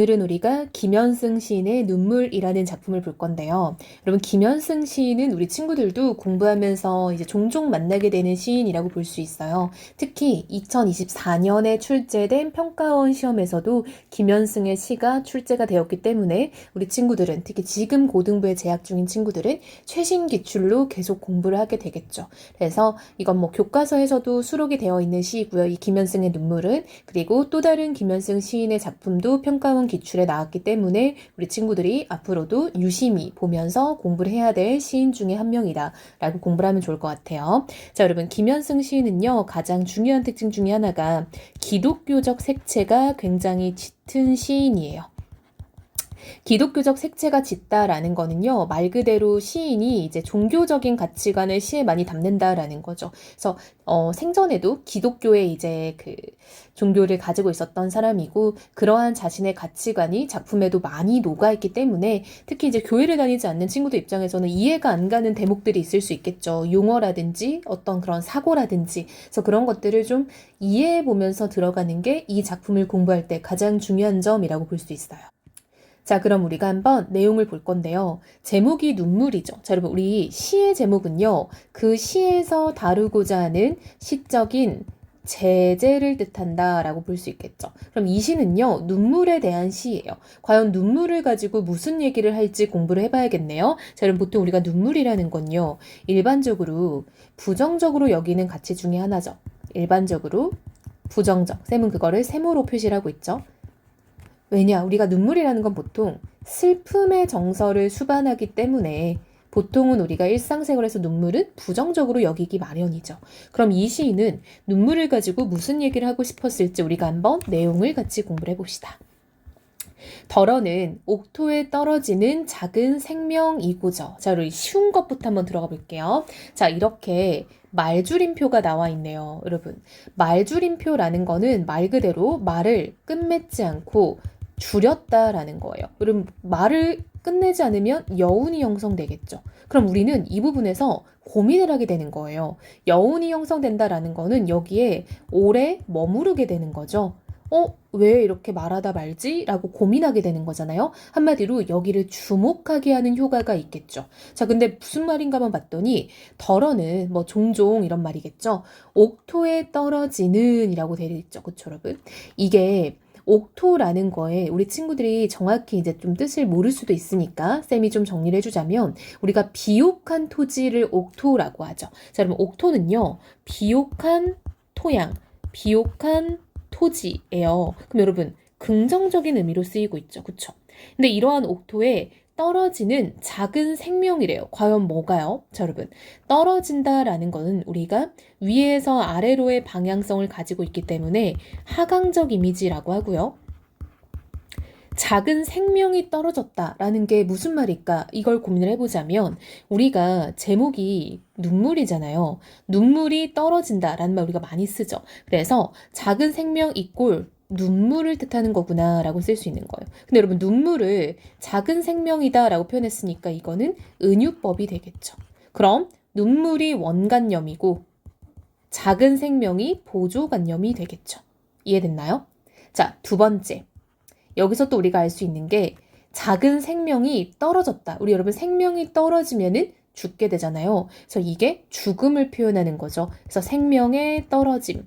오늘은 우리가 김현승 시인의 눈물이라는 작품을 볼 건데요. 여러분, 김현승 시인은 우리 친구들도 공부하면서 이제 종종 만나게 되는 시인이라고 볼 수 있어요. 특히 2024년에 출제된 평가원 시험에서도 김현승의 시가 출제가 되었기 때문에 우리 친구들은, 특히 지금 고등부에 재학 중인 친구들은 최신 기출로 계속 공부를 하게 되겠죠. 그래서 이건 뭐 교과서에서도 수록이 되어 있는 시이고요. 이 김현승의 눈물은. 그리고 또 다른 김현승 시인의 작품도 평가원 기출에 나왔기 때문에 우리 친구들이 앞으로도 유심히 보면서 공부를 해야 될 시인 중에 한 명이다 라고 공부를 하면 좋을 것 같아요. 자, 여러분, 김현승 시인은요, 가장 중요한 특징 중에 하나가 기독교적 색채가 굉장히 짙은 시인이에요. 기독교적 색채가 짙다라는 거는요, 말 그대로 시인이 이제 종교적인 가치관을 시에 많이 담는다라는 거죠. 그래서 생전에도 기독교에 이제 그 종교를 가지고 있었던 사람이고, 그러한 자신의 가치관이 작품에도 많이 녹아있기 때문에 특히 이제 교회를 다니지 않는 친구들 입장에서는 이해가 안 가는 대목들이 있을 수 있겠죠. 용어라든지 어떤 그런 사고라든지. 그래서 그런 것들을 좀 이해해 보면서 들어가는 게 이 작품을 공부할 때 가장 중요한 점이라고 볼 수 있어요. 자, 그럼 우리가 한번 내용을 볼 건데요. 제목이 눈물이죠. 자, 여러분, 우리 시의 제목은요, 그 시에서 다루고자 하는 시적인 제재를 뜻한다 라고 볼 수 있겠죠. 그럼 이 시는요, 눈물에 대한 시예요. 과연 눈물을 가지고 무슨 얘기를 할지 공부를 해봐야겠네요. 자, 여러분, 보통 우리가 눈물이라는 건요, 일반적으로 부정적으로 여기는 가치 중에 하나죠. 일반적으로 부정적. 쌤은 그거를 세모로 표시를 하고 있죠. 왜냐? 우리가 눈물이라는 건 보통 슬픔의 정서를 수반하기 때문에 보통은 우리가 일상생활에서 눈물은 부정적으로 여기기 마련이죠. 그럼 이 시인은 눈물을 가지고 무슨 얘기를 하고 싶었을지 우리가 한번 내용을 같이 공부를 해봅시다. 덜어는 옥토에 떨어지는 작은 생명이고죠. 자, 우리 쉬운 것부터 한번 들어가 볼게요. 자, 이렇게 말줄임표가 나와 있네요. 여러분, 말줄임표라는 거는 말 그대로 말을 끝맺지 않고 줄였다라는 거예요. 여러분, 말을 끝내지 않으면 여운이 형성되겠죠. 그럼 우리는 이 부분에서 고민을 하게 되는 거예요. 여운이 형성된다라는 거는 여기에 오래 머무르게 되는 거죠. 왜 이렇게 말하다 말지? 라고 고민하게 되는 거잖아요. 한마디로 여기를 주목하게 하는 효과가 있겠죠. 자, 근데 무슨 말인가만 봤더니 덜어는 뭐 종종 이런 말이겠죠. 옥토에 떨어지는 이라고 되어 있죠. 그쵸, 여러분? 이게 옥토라는 거에 우리 친구들이 정확히 이제 좀 뜻을 모를 수도 있으니까 쌤이 좀 정리를 해주자면 우리가 비옥한 토지를 옥토라고 하죠. 자, 그러면 옥토는요, 비옥한 토양, 비옥한 토지예요. 그럼 여러분, 긍정적인 의미로 쓰이고 있죠. 그쵸? 근데 이러한 옥토에 떨어지는 작은 생명이래요. 과연 뭐가요? 자, 여러분, 떨어진다라는 거는 우리가 위에서 아래로의 방향성을 가지고 있기 때문에 하강적 이미지라고 하고요. 작은 생명이 떨어졌다라는 게 무슨 말일까? 이걸 고민을 해보자면 우리가 제목이 눈물이잖아요. 눈물이 떨어진다라는 말 우리가 많이 쓰죠. 그래서 작은 생명 이꼴 눈물을 뜻하는 거구나 라고 쓸 수 있는 거예요. 근데 여러분, 눈물을 작은 생명이다 라고 표현했으니까 이거는 은유법이 되겠죠. 그럼 눈물이 원관념이고 작은 생명이 보조관념이 되겠죠. 이해됐나요? 자, 두 번째. 여기서 또 우리가 알 수 있는 게 작은 생명이 떨어졌다. 우리 여러분, 생명이 떨어지면은 죽게 되잖아요. 그래서 이게 죽음을 표현하는 거죠. 그래서 생명의 떨어짐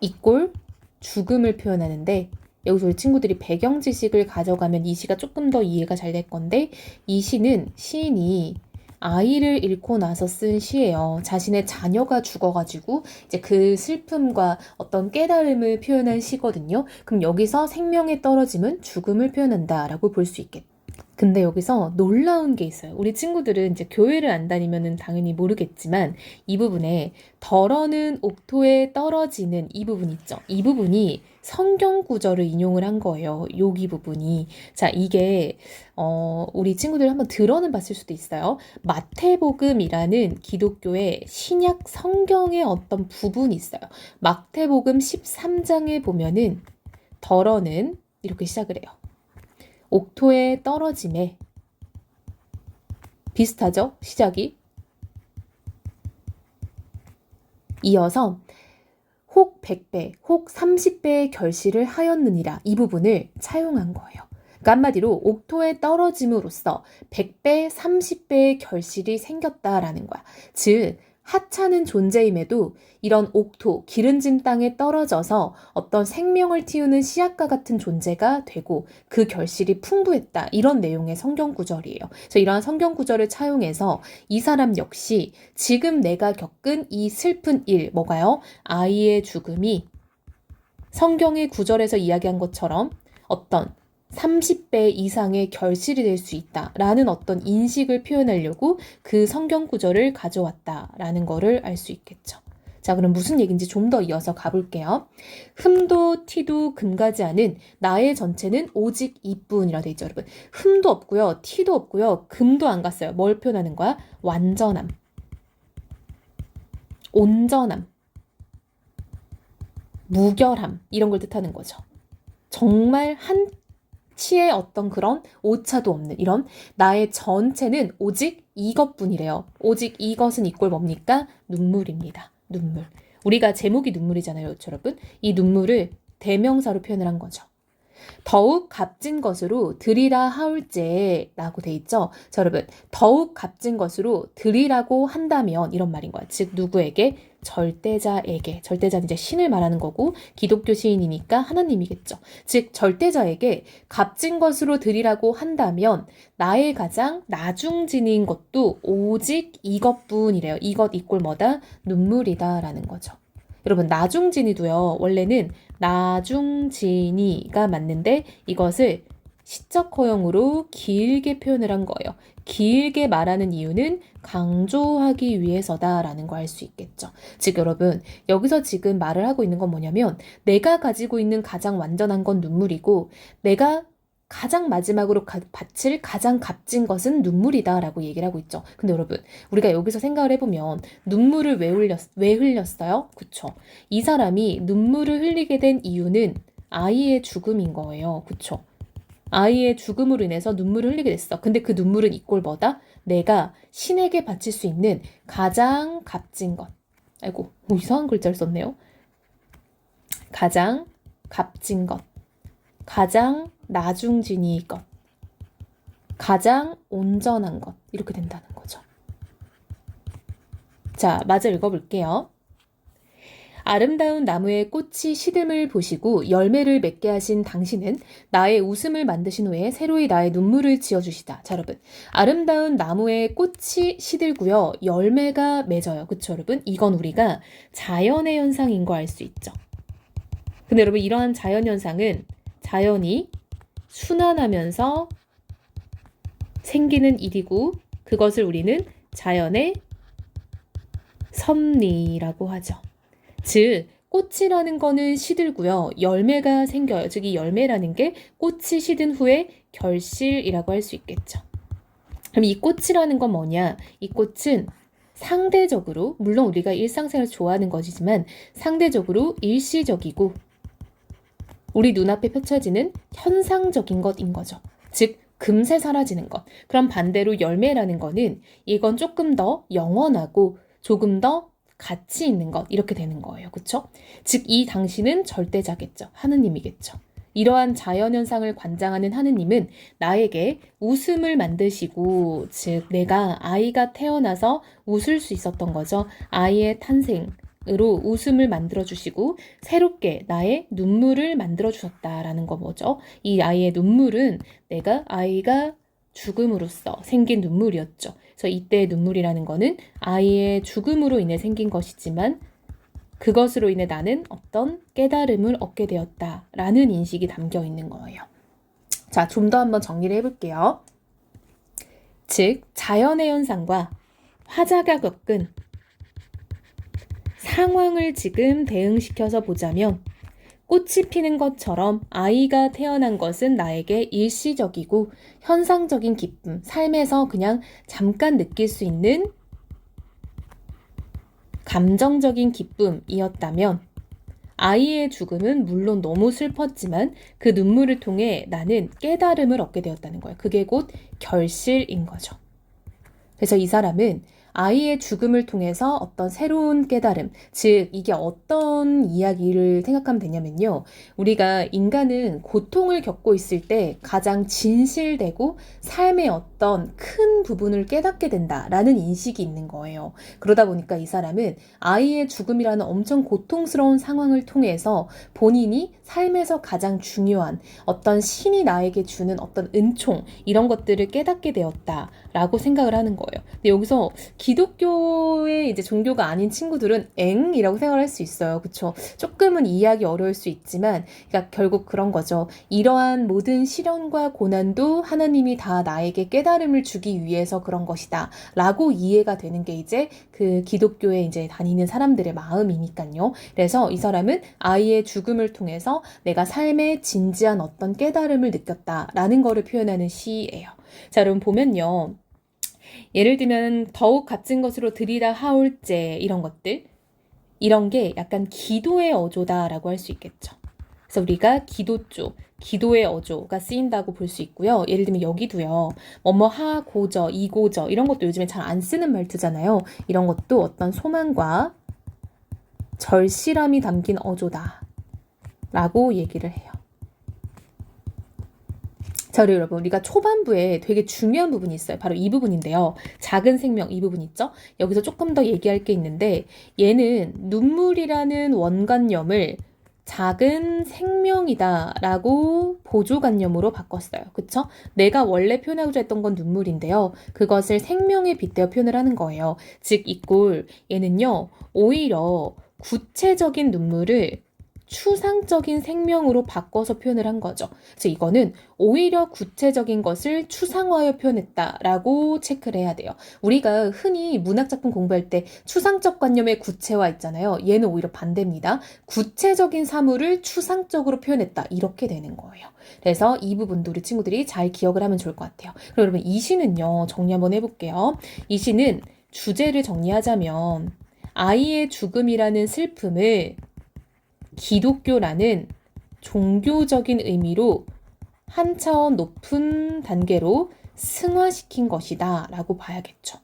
이꼴 죽음을 표현하는데, 여기서 우리 친구들이 배경 지식을 가져가면 이 시가 조금 더 이해가 잘 될 건데, 이 시는 시인이 아이를 잃고 나서 쓴 시예요. 자신의 자녀가 죽어가지고 이제 그 슬픔과 어떤 깨달음을 표현한 시거든요. 그럼 여기서 생명의 떨어짐은 죽음을 표현한다라고 볼 수 있겠죠. 근데 여기서 놀라운 게 있어요. 우리 친구들은 이제 교회를 안 다니면은 당연히 모르겠지만 이 부분에 덜어는 옥토에 떨어지는 이 부분 있죠. 이 부분이 성경 구절을 인용을 한 거예요. 여기 부분이. 자, 이게 우리 친구들 한번 들어는 봤을 수도 있어요. 마태복음이라는 기독교의 신약 성경의 어떤 부분이 있어요. 마태복음 13장에 보면은 덜어는 이렇게 시작을 해요. 옥토에 떨어짐에 비슷하죠? 시작이. 이어서 혹 100배, 혹 30배의 결실을 하였느니라. 이 부분을 차용한 거예요. 그러니까 한마디로 옥토에 떨어짐으로써 100배, 30배의 결실이 생겼다라는 거야. 즉 하찮은 존재임에도 이런 옥토, 기름진 땅에 떨어져서 어떤 생명을 틔우는 씨앗과 같은 존재가 되고 그 결실이 풍부했다. 이런 내용의 성경 구절이에요. 그래서 이러한 성경 구절을 차용해서 이 사람 역시 지금 내가 겪은 이 슬픈 일, 뭐가요? 아이의 죽음이 성경의 구절에서 이야기한 것처럼 어떤 30배 이상의 결실이 될 수 있다라는 어떤 인식을 표현하려고 그 성경 구절을 가져왔다라는 거를 알 수 있겠죠. 자, 그럼 무슨 얘기인지 좀 더 이어서 가볼게요. 흠도 티도 금가지 않은 나의 전체는 오직 이뿐이라 돼 있죠, 여러분. 흠도 없고요, 티도 없고요, 금도 안 갔어요. 뭘 표현하는 거야? 완전함, 온전함, 무결함 이런 걸 뜻하는 거죠. 정말 한 치의 어떤 그런 오차도 없는 이런 나의 전체는 오직 이것뿐이래요. 오직 이것은 이꼴 뭡니까? 눈물입니다. 눈물. 우리가 제목이 눈물이잖아요, 여러분. 이 눈물을 대명사로 표현을 한 거죠. 더욱 값진 것으로 드리라 하울제라고 돼 있죠. 자, 여러분, 더욱 값진 것으로 드리라고 한다면 이런 말인 거야. 즉 누구에게? 절대자에게. 절대자는 이제 신을 말하는 거고 기독교 시인이니까 하나님이겠죠. 즉 절대자에게 값진 것으로 드리라고 한다면 나의 가장 나중진인 것도 오직 이것뿐이래요. 이것 이꼴 뭐다? 눈물이다라는 거죠. 여러분 나중진이도요. 원래는 나중진이가 맞는데 이것을 시적 허용으로 길게 표현을 한 거예요. 길게 말하는 이유는 강조하기 위해서다라는 거 알 수 있겠죠. 즉 여러분 여기서 지금 말을 하고 있는 건 뭐냐면 내가 가지고 있는 가장 완전한 건 눈물이고 내가 가장 마지막으로 바칠 가장 값진 것은 눈물이다라고 얘기를 하고 있죠. 근데 여러분 우리가 여기서 생각을 해보면 눈물을 왜 흘렸어요? 그쵸? 이 사람이 눈물을 흘리게 된 이유는 아이의 죽음인 거예요. 그쵸? 아이의 죽음으로 인해서 눈물을 흘리게 됐어. 근데 그 눈물은 이꼴 뭐다? 내가 신에게 바칠 수 있는 가장 값진 것. 아이고 뭐 이상한 글자를 썼네요. 가장 값진 것. 가장 나중진이 것. 가장 온전한 것. 이렇게 된다는 거죠. 자, 마저 읽어볼게요. 아름다운 나무의 꽃이 시듦을 보시고 열매를 맺게 하신 당신은 나의 웃음을 만드신 후에 새로이 나의 눈물을 지어주시다. 자, 여러분. 아름다운 나무의 꽃이 시들고요. 열매가 맺어요. 그쵸, 여러분? 이건 우리가 자연의 현상인 거 알 수 있죠. 근데 여러분, 이러한 자연 현상은 자연이 순환하면서 생기는 일이고 그것을 우리는 자연의 섭리라고 하죠. 즉 꽃이라는 거는 시들고요. 열매가 생겨요. 즉 이 열매라는 게 꽃이 시든 후에 결실이라고 할 수 있겠죠. 그럼 이 꽃이라는 건 뭐냐? 이 꽃은 상대적으로 물론 우리가 일상생활 좋아하는 것이지만 상대적으로 일시적이고 우리 눈앞에 펼쳐지는 현상적인 것인 거죠. 즉 금세 사라지는 것. 그럼 반대로 열매라는 거는 이건 조금 더 영원하고 조금 더 가치 있는 것 이렇게 되는 거예요. 그렇죠? 즉 이 당신은 절대자겠죠. 하느님이겠죠. 이러한 자연현상을 관장하는 하느님은 나에게 웃음을 만드시고 즉 내가 아이가 태어나서 웃을 수 있었던 거죠. 아이의 탄생으로 웃음을 만들어주시고 새롭게 나의 눈물을 만들어주셨다라는 거 뭐죠? 이 아이의 눈물은 아이가 죽음으로써 생긴 눈물이었죠. 그래서 이때의 눈물이라는 거는 아이의 죽음으로 인해 생긴 것이지만 그것으로 인해 나는 어떤 깨달음을 얻게 되었다라는 인식이 담겨 있는 거예요. 자, 좀 더 한번 정리를 해볼게요. 즉, 자연의 현상과 화자가 겪은 상황을 지금 대응시켜서 보자면 꽃이 피는 것처럼 아이가 태어난 것은 나에게 일시적이고 현상적인 기쁨, 삶에서 그냥 잠깐 느낄 수 있는 감정적인 기쁨이었다면 아이의 죽음은 물론 너무 슬펐지만 그 눈물을 통해 나는 깨달음을 얻게 되었다는 거예요. 그게 곧 결실인 거죠. 그래서 이 사람은 아이의 죽음을 통해서 어떤 새로운 깨달음, 즉 이게 어떤 이야기를 생각하면 되냐면요. 우리가 인간은 고통을 겪고 있을 때 가장 진실되고 삶의 어떤 큰 부분을 깨닫게 된다라는 인식이 있는 거예요. 그러다 보니까 이 사람은 아이의 죽음이라는 엄청 고통스러운 상황을 통해서 본인이 삶에서 가장 중요한 어떤 신이 나에게 주는 어떤 은총 이런 것들을 깨닫게 되었다라고 생각을 하는 거예요. 근데 여기서 기독교의 이제 종교가 아닌 친구들은 엥이라고 생각할 수 있어요. 그쵸? 조금은 이해하기 어려울 수 있지만, 그러니까 결국 그런 거죠. 이러한 모든 시련과 고난도 하나님이 다 나에게 깨달음을 주기 위해서 그런 것이다. 라고 이해가 되는 게 이제 그 기독교에 이제 다니는 사람들의 마음이니까요. 그래서 이 사람은 아이의 죽음을 통해서 내가 삶의 진지한 어떤 깨달음을 느꼈다라는 거를 표현하는 시예요. 자, 여러분 보면요. 예를 들면 더욱 값진 것으로 드리라 하올제 이런 것들 이런 게 약간 기도의 어조다라고 할 수 있겠죠. 그래서 우리가 기도조, 기도의 어조가 쓰인다고 볼 수 있고요. 예를 들면 여기도요. 뭐뭐 하고저, 이고저 이런 것도 요즘에 잘 안 쓰는 말투잖아요. 이런 것도 어떤 소망과 절실함이 담긴 어조다라고 얘기를 해요. 자, 여러분, 우리가 초반부에 되게 중요한 부분이 있어요. 바로 이 부분인데요. 작은 생명, 이 부분 있죠? 여기서 조금 더 얘기할 게 있는데, 얘는 눈물이라는 원관념을 작은 생명이다라고 보조관념으로 바꿨어요. 그쵸? 내가 원래 표현하고자 했던 건 눈물인데요. 그것을 생명에 빗대어 표현을 하는 거예요. 즉, 이 꼴, 얘는요, 오히려 구체적인 눈물을 추상적인 생명으로 바꿔서 표현을 한 거죠. 그래서 이거는 오히려 구체적인 것을 추상화하여 표현했다라고 체크를 해야 돼요. 우리가 흔히 문학작품 공부할 때 추상적 관념의 구체화 있잖아요. 얘는 오히려 반대입니다. 구체적인 사물을 추상적으로 표현했다. 이렇게 되는 거예요. 그래서 이 부분도 우리 친구들이 잘 기억을 하면 좋을 것 같아요. 그럼 여러분 이 시는요. 정리 한번 해볼게요. 이 시는 주제를 정리하자면 아이의 죽음이라는 슬픔을 기독교라는 종교적인 의미로 한 차원 높은 단계로 승화시킨 것이다 라고 봐야겠죠.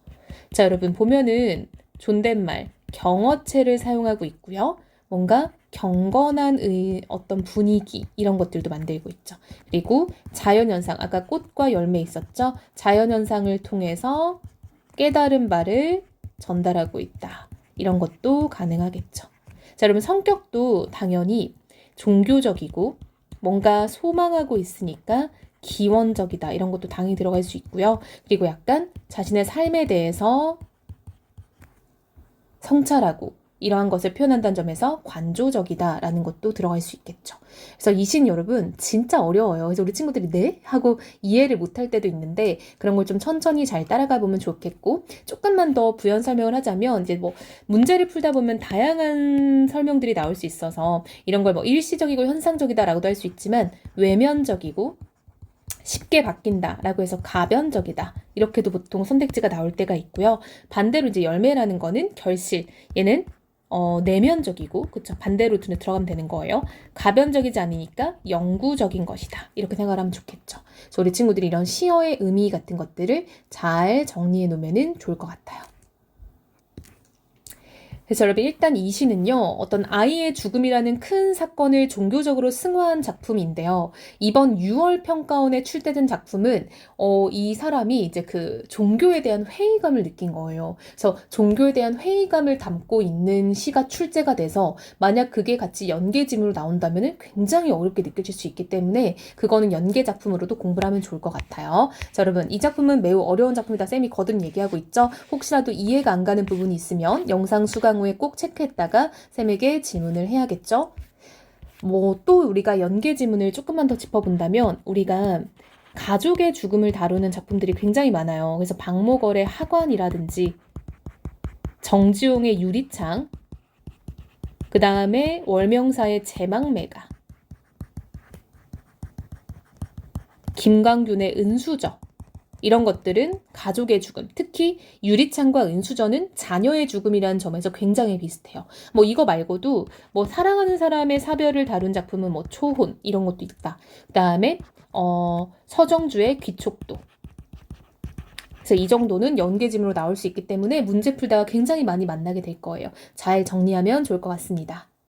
자, 여러분 보면은 존댓말, 경어체를 사용하고 있고요. 뭔가 경건한 어떤 분위기 이런 것들도 만들고 있죠. 그리고 자연현상, 아까 꽃과 열매 있었죠. 자연현상을 통해서 깨달은 바를 전달하고 있다. 이런 것도 가능하겠죠. 자, 여러분 성격도 당연히 종교적이고 뭔가 소망하고 있으니까 기원적이다. 이런 것도 당연히 들어갈 수 있고요. 그리고 약간 자신의 삶에 대해서 성찰하고 이러한 것을 표현한다는 점에서 관조적이다라는 것도 들어갈 수 있겠죠. 그래서 이 신 여러분 진짜 어려워요. 그래서 우리 친구들이 네? 하고 이해를 못할 때도 있는데 그런 걸 좀 천천히 잘 따라가 보면 좋겠고 조금만 더 부연 설명을 하자면 이제 뭐 문제를 풀다 보면 다양한 설명들이 나올 수 있어서 이런 걸 뭐 일시적이고 현상적이다라고도 할 수 있지만 외면적이고 쉽게 바뀐다라고 해서 가변적이다. 이렇게도 보통 선택지가 나올 때가 있고요. 반대로 이제 열매라는 거는 결실. 얘는 내면적이고, 그쵸? 반대로 들어가면 되는 거예요. 가변적이지 않으니까 영구적인 것이다. 이렇게 생각을 하면 좋겠죠. 그래서 우리 친구들이 이런 시어의 의미 같은 것들을 잘 정리해 놓으면 좋을 것 같아요. 그래서 여러분 일단 이 시는요. 어떤 아이의 죽음이라는 큰 사건을 종교적으로 승화한 작품인데요. 이번 6월 평가원에 출제된 작품은 이 사람이 이제 그 종교에 대한 회의감을 느낀 거예요. 그래서 종교에 대한 회의감을 담고 있는 시가 출제가 돼서 만약 그게 같이 연계지문으로 나온다면 굉장히 어렵게 느껴질 수 있기 때문에 그거는 연계 작품으로도 공부를 하면 좋을 것 같아요. 자, 여러분 이 작품은 매우 어려운 작품이다. 쌤이 거듭 얘기하고 있죠. 혹시라도 이해가 안 가는 부분이 있으면 영상 수강 후에 꼭 체크했다가 쌤에게 질문을 해야겠죠. 뭐 또 우리가 연계 지문을 조금만 더 짚어본다면 우리가 가족의 죽음을 다루는 작품들이 굉장히 많아요. 그래서 박모걸의 하관이라든지 정지용의 유리창, 그 다음에 월명사의 제막매가, 김광균의 은수저, 이런 것들은 가족의 죽음, 특히 유리창과 은수저는 자녀의 죽음이라는 점에서 굉장히 비슷해요. 뭐 이거 말고도 뭐 사랑하는 사람의 사별을 다룬 작품은 뭐 초혼 이런 것도 있다. 그 다음에 서정주의 귀촉도. 그래서 이 정도는 연계지문으로 나올 수 있기 때문에 문제 풀다가 굉장히 많이 만나게 될 거예요. 잘 정리하면 좋을 것 같습니다.